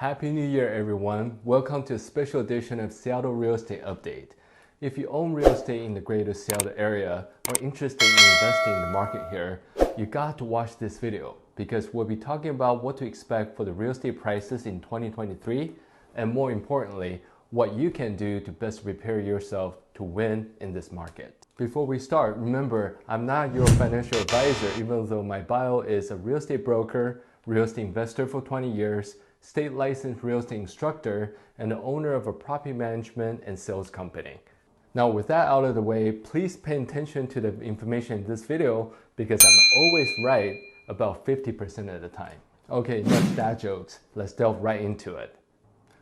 Happy New Year, everyone. Welcome to a special edition of Seattle Real Estate Update. If you own real estate in the greater Seattle area or interested in investing in the market here, you got to watch this video because we'll be talking about what to expect for the real estate prices in 2023 and more importantly, what you can do to best prepare yourself to win in this market. Before we start, remember, I'm not your financial advisor even though my bio is a real estate broker, real estate investor for 20 years, state licensed real estate instructor, and the owner of a property management and sales company. Now with that out of the way, please pay attention to the information in this video because I'm always right about 50% of the time. Okay, enough dad jokes. Let's delve right into it.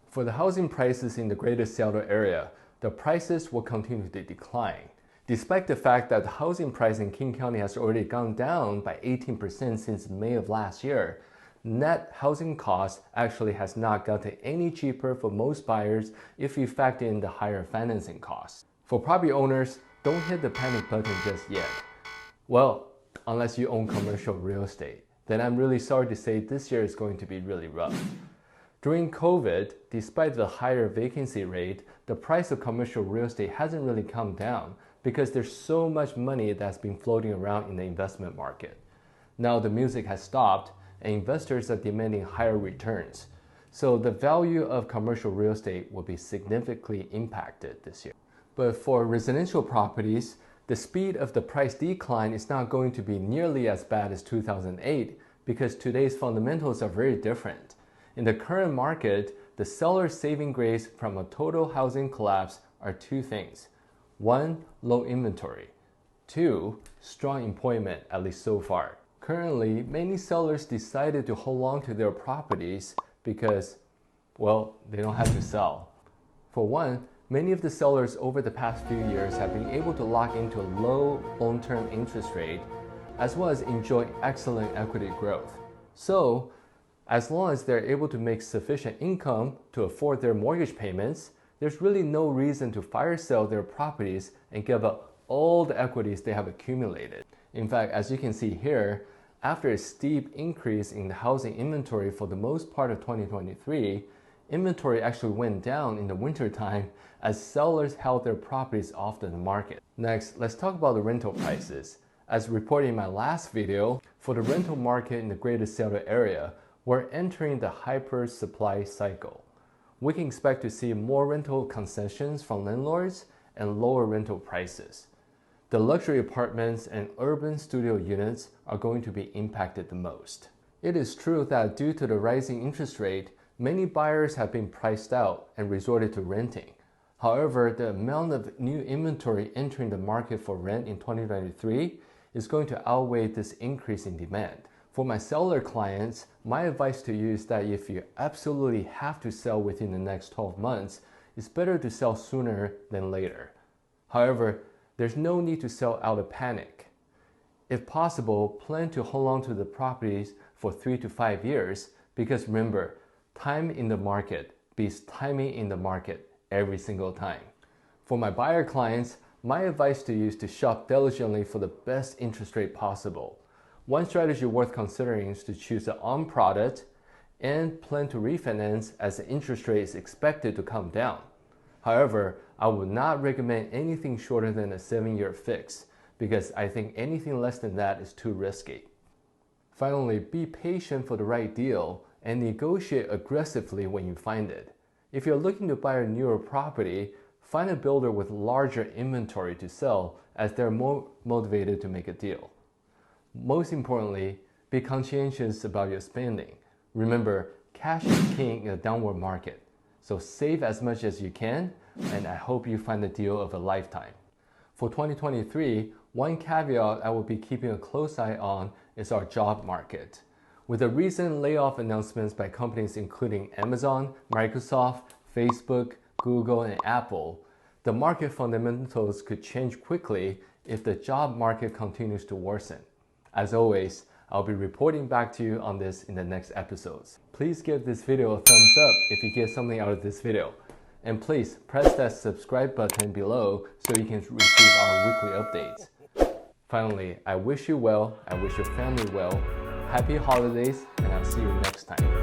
For the housing prices in the greater Seattle area, the prices will continue to decline. Despite the fact that the housing price in King County has already gone down by 18% since May of last year, net housing cost actually has not gotten any cheaper for most buyers if you factor in the higher financing costs. For property owners, don't hit the panic button just yet. Well, unless you own commercial real estate, then I'm really sorry to say this year is going to be really rough. During COVID, despite the higher vacancy rate, the price of commercial real estate hasn't really come down because there's so much money that's been floating around in the investment market. Now the music has stopped and investors are demanding higher returns. So the value of commercial real estate will be significantly impacted this year. But for residential properties, the speed of the price decline is not going to be nearly as bad as 2008 because today's fundamentals are very different. In the current market, the seller's saving grace from a total housing collapse are two things. One, low inventory. Two, strong employment, at least so far. Currently, many sellers decided to hold on to their properties because, well, they don't have to sell. For one, many of the sellers over the past few years have been able to lock into a low long-term interest rate as well as enjoy excellent equity growth. So, as long as they're able to make sufficient income to afford their mortgage payments, there's really no reason to fire sell their properties and give up all the equities they have accumulated. In fact, as you can see here, after a steep increase in the housing inventory for the most part of 2023, inventory actually went down in the wintertime as sellers held their properties off the market. Next, let's talk about the rental prices. As reported in my last video, for the rental market in the greater Seattle area, we're entering the hyper supply cycle. We can expect to see more rental concessions from landlords and lower rental prices. The luxury apartments and urban studio units are going to be impacted the most. It is true that due to the rising interest rate, many buyers have been priced out and resorted to renting. However, the amount of new inventory entering the market for rent in 2023 is going to outweigh this increase in demand. For my seller clients, my advice to you is that if you absolutely have to sell within the next 12 months, it's better to sell sooner than later. However, there's no need to sell out of panic. If possible, plan to hold on to the properties for 3 to 5 years because remember, time in the market beats timing in the market every single time. For my buyer clients, my advice to you is to shop diligently for the best interest rate possible. One strategy worth considering is to choose an on product and plan to refinance as the interest rate is expected to come down. However, I would not recommend anything shorter than a 7-year fix because I think anything less than that is too risky. Finally, be patient for the right deal and negotiate aggressively when you find it. If you're looking to buy a newer property, find a builder with larger inventory to sell as they're more motivated to make a deal. Most importantly, be conscientious about your spending. Remember, cash is king in a downward market. So save as much as you can, and I hope you find the deal of a lifetime. For 2023, one caveat I will be keeping a close eye on is our job market. With the recent layoff announcements by companies including Amazon, Microsoft, Facebook, Google, and Apple, the market fundamentals could change quickly if the job market continues to worsen. As always, I'll be reporting back to you on this in the next episodes. Please give this video a thumbs up if you get something out of this video. And please press that subscribe button below so you can receive our weekly updates. Finally, I wish you well, I wish your family well. Happy holidays, and I'll see you next time.